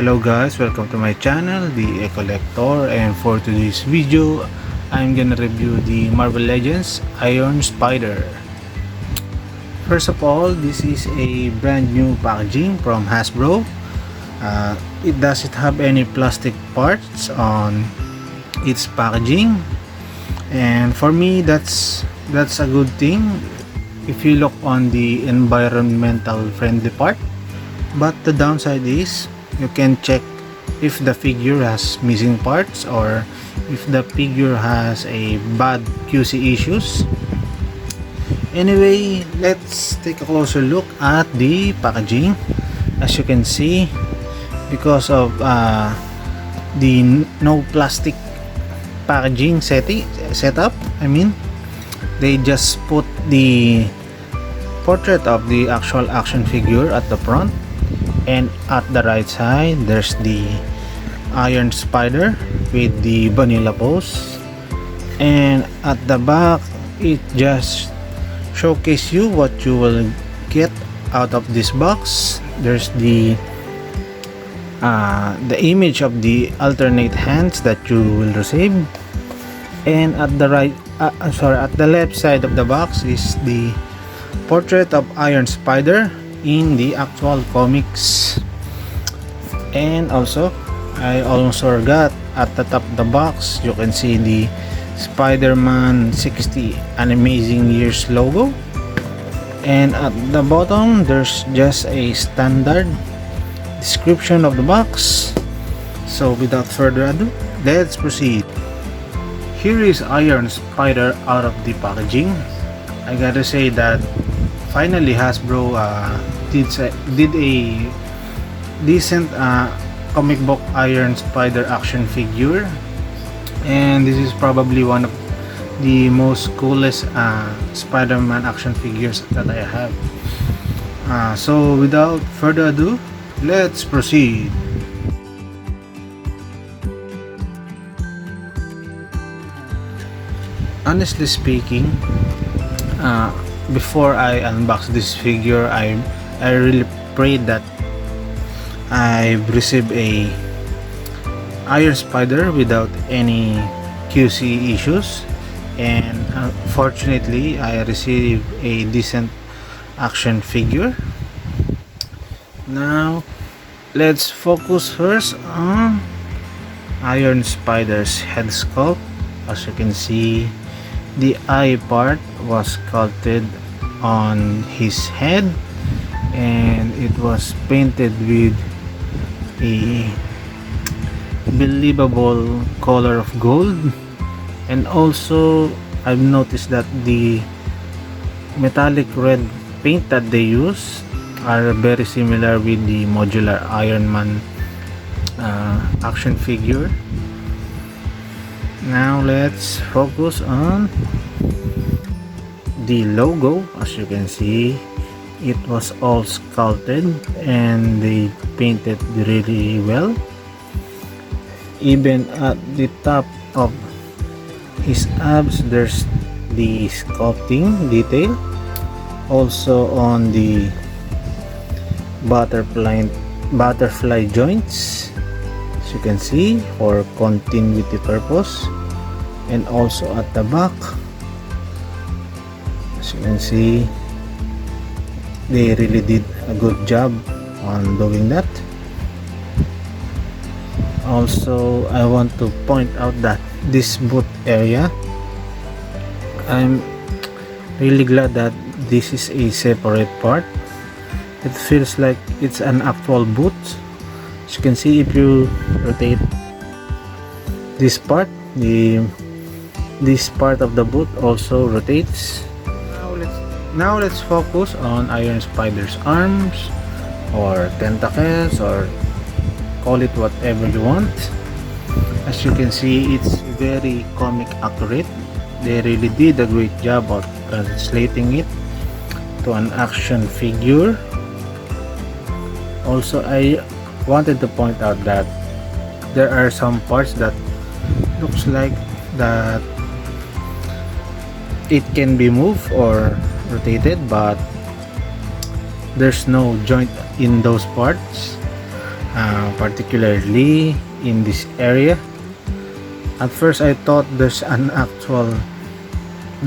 Hello guys, welcome to my channel, the Collector, and for today's video, I'm gonna review the Marvel Legends Iron Spider. First of all, this is a brand new packaging from Hasbro. It doesn't have any plastic parts on its packaging, and for me that's a good thing if you look on the environmental friendly part. But the downside is you can check if the figure has missing parts or if the figure has a bad QC issues. Anyway, let's take a closer look at the packaging. As you can see, because of the no plastic packaging setup, they just put the portrait of the actual action figure at the front, and at the right side there's the Iron Spider with the vanilla pose, and at the back it just showcase you what you will get out of this box. There's the image of the alternate hands that you will receive, and at the at the left side of the box is the portrait of Iron Spider in the actual comics. And also, I almost forgot, at the top of the box you can see the Spider-Man 60 An Amazing Years logo, and at the bottom there's just a standard description of the box. So without further ado, let's proceed. Here is Iron Spider out of the packaging. I gotta say that finally Hasbro did a decent comic book Iron Spider action figure, and this is probably one of the most coolest Spider-Man action figures that I have. So without further ado, let's proceed. Honestly speaking, before I unbox this figure, I really prayed that I've received a Iron Spider without any QC issues, and fortunately I received a decent action figure. Now let's focus first on Iron Spider's head sculpt. As you can see, the eye part was sculpted on his head, and it was painted with a believable color of gold. And also I've noticed that the metallic red paint that they use are very similar with the modular Iron Man action figure. Now let's focus on the logo. As you can see, it was all sculpted and they painted really well. Even at the top of his abs there's the sculpting detail. Also on the butterfly joints, as you can see, for continuity purpose. And also at the back, as you can see, they really did a good job on doing that. Also, I want to point out that this boot area, I'm really glad that this is a separate part. It feels like it's an actual boot. As you can see, if you rotate this part, this part of the boot also rotates. Now let's focus on Iron Spider's arms or tentacles, or call it whatever you want. As you can see, it's very comic accurate. They really did a great job of translating it to an action figure. Also, I wanted to point out that there are some parts that looks like that it can be moved or rotated, but there's no joint in those parts. particularly in this area. At first I thought there's an actual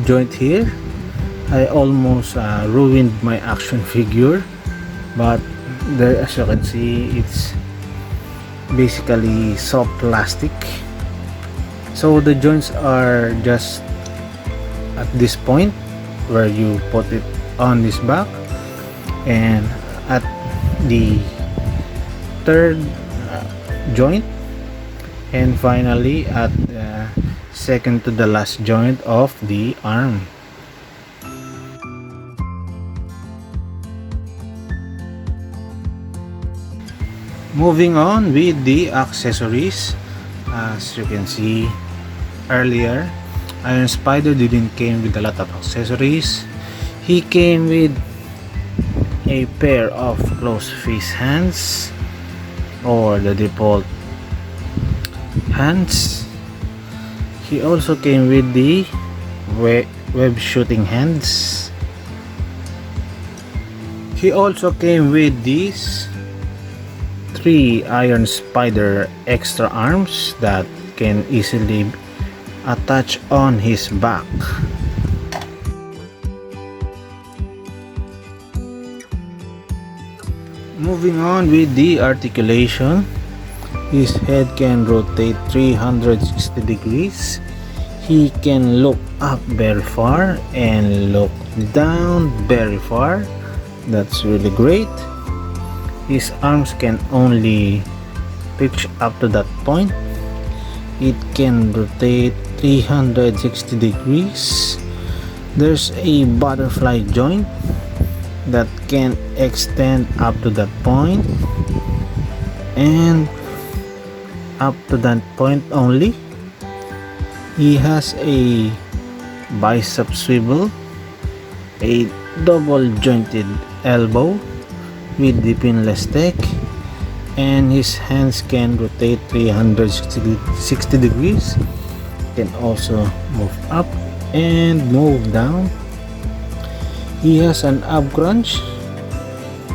joint here. I almost ruined my action figure, but there, as you can see, it's basically soft plastic, so the joints are just at this point where you put it on this back, and at the third joint, and finally at the second to the last joint of the arm. Moving on with the accessories, as you can see earlier, Iron Spider didn't came with a lot of accessories. He came with a pair of closed fist hands, or the default hands. He also came with the web shooting hands. He also came with these 3 Iron Spider extra arms that can easily attach on his back. Moving on with the articulation, his head can rotate 360 degrees. He can look up very far and look down very far. That's really great. His arms can only reach up to that point. It can rotate 360 degrees. There's a butterfly joint that can extend up to that point and up to that point only. He has a bicep swivel, a double jointed elbow with the pinless tech, and his hands can rotate 360 degrees. Can also move up and move down. He has an ab crunch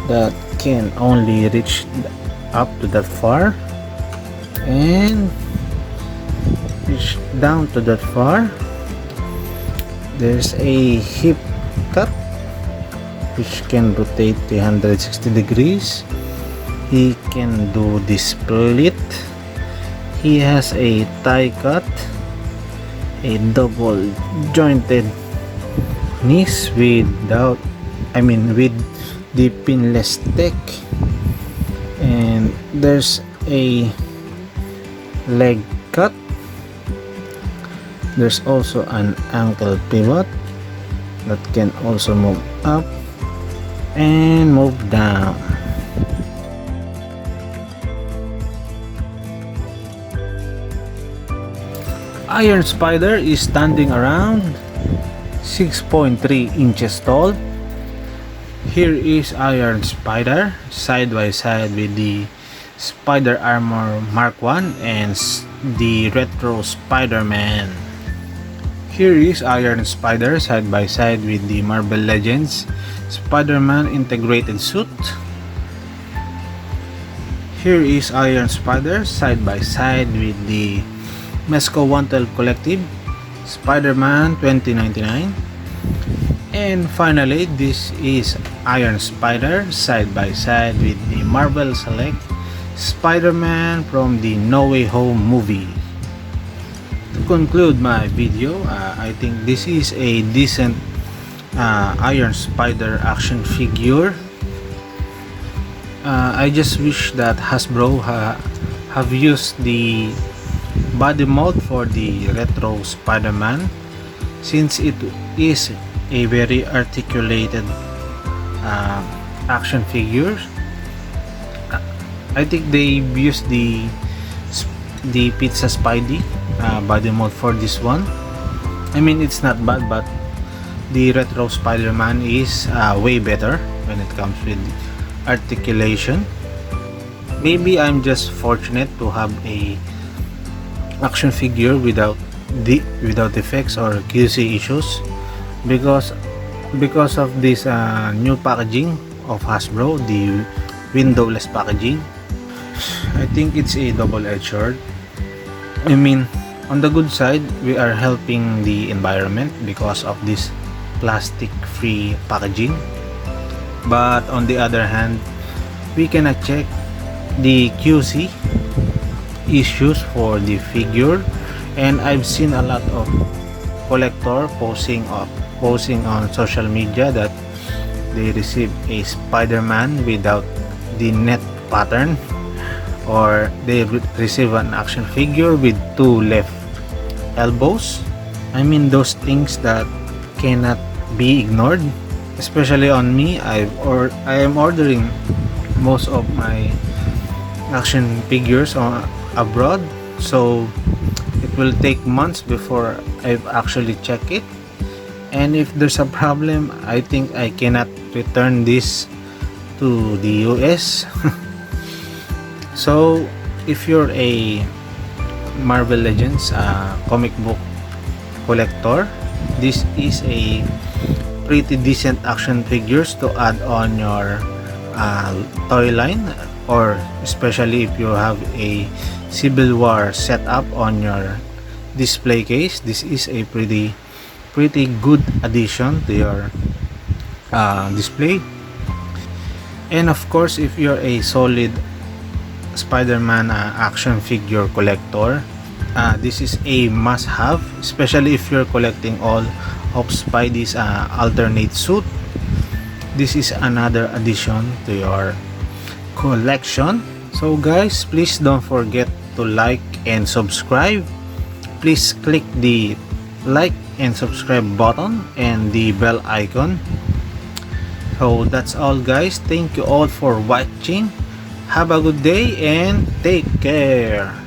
that can only reach up to that far and reach down to that far. There's a hip cut which can rotate 360 degrees. He can do the split. He has a thigh cut, a double jointed knees with the pinless tech, and there's a leg cut. There's also an ankle pivot that can also move up and move down. Iron Spider is standing around 6.3 inches tall. Here is Iron Spider side by side with the Spider Armor Mark 1 and the Retro Spider-Man. Here is Iron Spider side by side with the Marvel Legends Spider-Man integrated suit. Here is Iron Spider side by side with the Mesco 112 Collective Spider-Man 2099. And finally, this is Iron Spider side by side with the Marvel Select Spider-Man from the No Way Home movie. To conclude my video, I think this is a decent Iron Spider action figure. I just wish that Hasbro have used the body mold for the Retro Spider-Man, since it is a very articulated action figure. I think they used the Pizza Spidey body mold for this one. I mean, it's not bad, but the Retro Spider-Man is way better when it comes with articulation. Maybe I'm just fortunate to have a action figure without defects or QC issues, because of this new packaging of Hasbro, the windowless packaging. I think it's a double-edged sword. I mean, on the good side, we are helping the environment because of this plastic-free packaging. But on the other hand, we cannot check the QC issues for the figure, and I've seen a lot of collector posting on social media that they receive a Spider-Man without the net pattern, or they receive an action figure with two left elbows. I mean, those things that cannot be ignored, especially on me. I am ordering most of my action figures abroad, so it will take months before I've actually checked it. And if there's a problem, I think I cannot return this to the US. So if you're a Marvel Legends comic book collector, this is a pretty decent action figures to add on your toy line, or especially if you have a Civil War setup on your display case. This is a pretty good addition to your display. And of course, if you're a solid Spider-Man action figure collector, this is a must-have, especially if you're collecting all of Spidey's alternate suit. This is another addition to your collection. So guys, please don't forget to like and subscribe. Please click the like and subscribe button and the bell icon. So that's all guys. Thank you all for watching. Have a good day and take care.